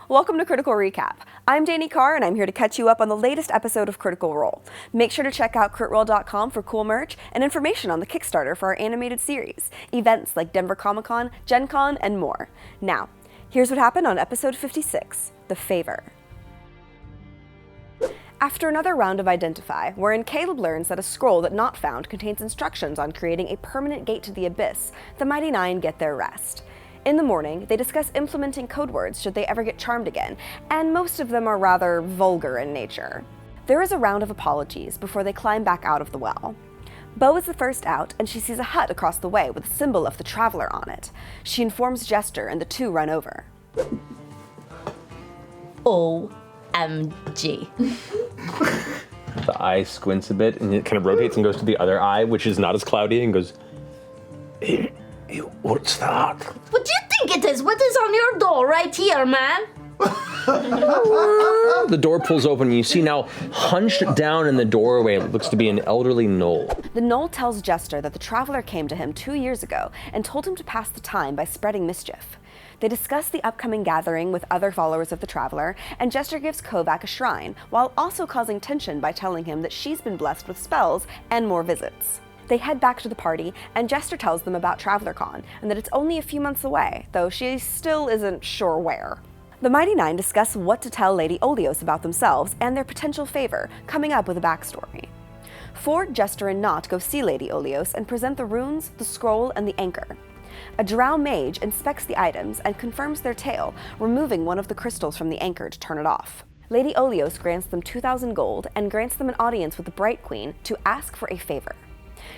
Welcome to Critical Recap. I'm Dani Carr, and I'm here to catch you up on the latest episode of Critical Role. Make sure to check out critroll.com for cool merch and information on the Kickstarter for our animated series, events like Denver Comic Con, Gen Con, and more. Now, here's what happened on episode 56, The Favor. After another round of Identify, wherein Caleb learns that a scroll that Not found contains instructions on creating a permanent gate to the Abyss, the Mighty Nein get their rest. In the morning, they discuss implementing code words should they ever get charmed again, and most of them are rather vulgar in nature. There is a round of apologies before they climb back out of the well. Bo is the first out, and she sees a hut across the way with a symbol of the Traveler on it. She informs Jester, and the two run over. OMG. The eye squints a bit, and it kind of rotates and goes to the other eye, which is not as cloudy, and goes, hey, what's that? What do you think it is? What is on your door right here, man? The door pulls open, and you see now, hunched down in the doorway, it looks to be an elderly gnoll. The gnoll tells Jester that the Traveler came to him 2 years ago and told him to pass the time by spreading mischief. They discuss the upcoming gathering with other followers of the Traveler, and Jester gives Kovac a shrine, while also causing tension by telling him that she's been blessed with spells and more visits. They head back to the party, and Jester tells them about TravelerCon, and that it's only a few months away, though she still isn't sure where. The Mighty Nein discuss what to tell Lady Olios about themselves and their potential favor, coming up with a backstory. Ford, Jester, and Not go see Lady Olios and present the runes, the scroll, and the anchor. A drow mage inspects the items and confirms their tale, removing one of the crystals from the anchor to turn it off. Lady Olios grants them 2,000 gold and grants them an audience with the Bright Queen to ask for a favor.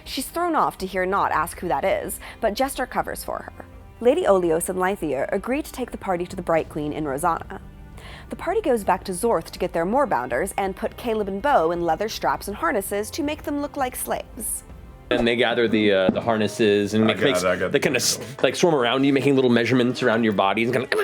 She's thrown off to hear Not ask who that is, but Jester covers for her. Lady Olios and Lythia agree to take the party to the Bright Queen in Rosanna. The party goes back to Zorth to get their moorbounders and put Caleb and Bo in leather straps and harnesses to make them look like slaves. And they gather the harnesses and they kind of like swarm around you, making little measurements around your bodies, and kind of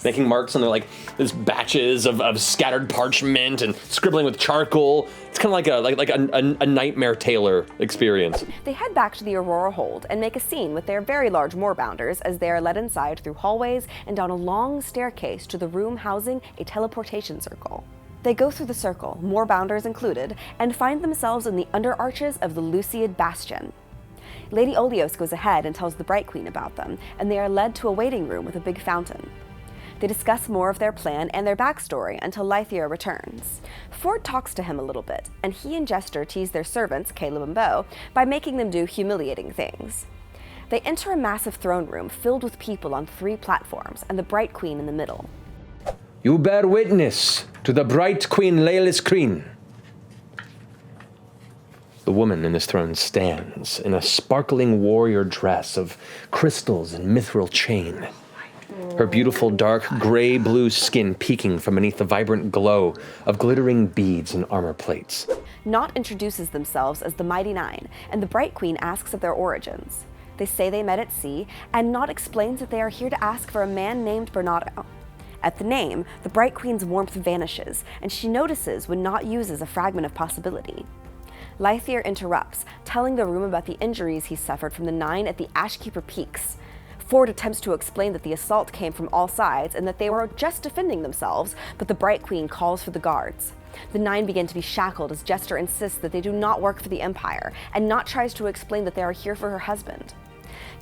making marks on their these batches of scattered parchment and scribbling with charcoal. It's kind of like a Nightmare Tailor experience. They head back to the Aurora Hold and make a scene with their very large moorbounders as they are led inside through hallways and down a long staircase to the room housing a teleportation circle. They go through the circle, moorbounders included, and find themselves in the underarches of the Luciad Bastion. Lady Olios goes ahead and tells the Bright Queen about them, and they are led to a waiting room with a big fountain. They discuss more of their plan and their backstory until Lythia returns. Ford talks to him a little bit, and he and Jester tease their servants, Caleb and Bo, by making them do humiliating things. They enter a massive throne room filled with people on 3 platforms, and the Bright Queen in the middle. You bear witness to the Bright Queen Leylis Kreen. The woman in this throne stands in a sparkling warrior dress of crystals and mithril chain. Her beautiful dark gray-blue skin peeking from beneath the vibrant glow of glittering beads and armor plates. Not introduces themselves as the Mighty Nein, and the Bright Queen asks of their origins. They say they met at sea, and Not explains that they are here to ask for a man named Bernardo. At the name, the Bright Queen's warmth vanishes, and she notices when Not uses a fragment of possibility. Lythia interrupts, telling the room about the injuries he suffered from the Nine at the Ashkeeper Peaks. Ford attempts to explain that the assault came from all sides and that they were just defending themselves, but the Bright Queen calls for the guards. The Nine begin to be shackled as Jester insists that they do not work for the Empire, and Not tries to explain that they are here for her husband.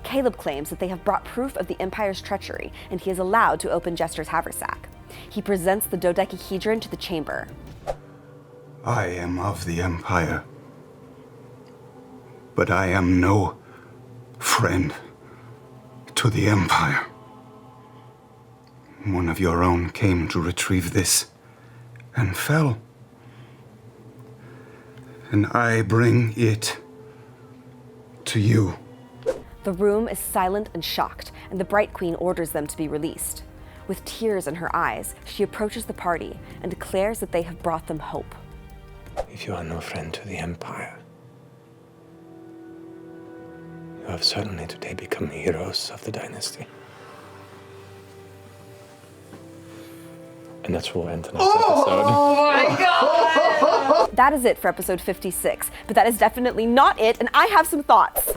Caleb claims that they have brought proof of the Empire's treachery, and he is allowed to open Jester's haversack. He presents the dodecahedron to the chamber. I am of the Empire, but I am no friend to the Empire. One of your own came to retrieve this and fell. And I bring it to you. The room is silent and shocked, and the Bright Queen orders them to be released. With tears in her eyes, she approaches the party and declares that they have brought them hope. If you are no friend to the Empire, you have certainly today become heroes of the dynasty. And that's where we'll end tonight's episode. Oh my god! That is it for episode 56, but that is definitely not it, and I have some thoughts.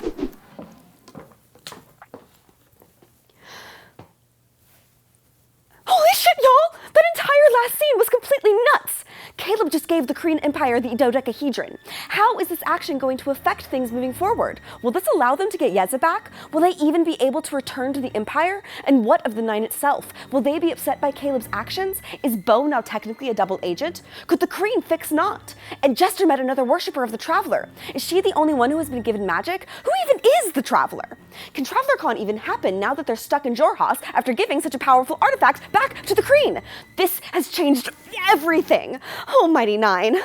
last scene was completely nuts. Caleb just gave the Korean Empire the dodecahedron. How is this action going to affect things moving forward? Will this allow them to get Yeza back? Will they even be able to return to the Empire? And what of the Nine itself? Will they be upset by Caleb's actions? Is Bo now technically a double agent? Could the Korean fix Not? And Jester met another worshipper of the Traveler. Is she the only one who has been given magic? Who even is the Traveler? Can TravelerCon even happen now that they're stuck in Jorhas after giving such a powerful artifact back to the Kreen? This has changed everything. Almighty Nine.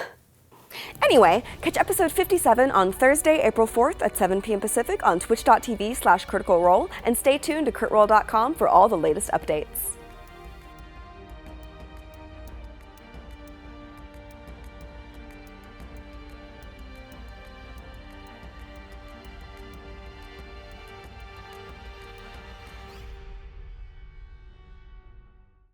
Anyway, catch episode 57 on Thursday, April 4th at 7 p.m. Pacific on twitch.tv/criticalrole, and stay tuned to critroll.com for all the latest updates.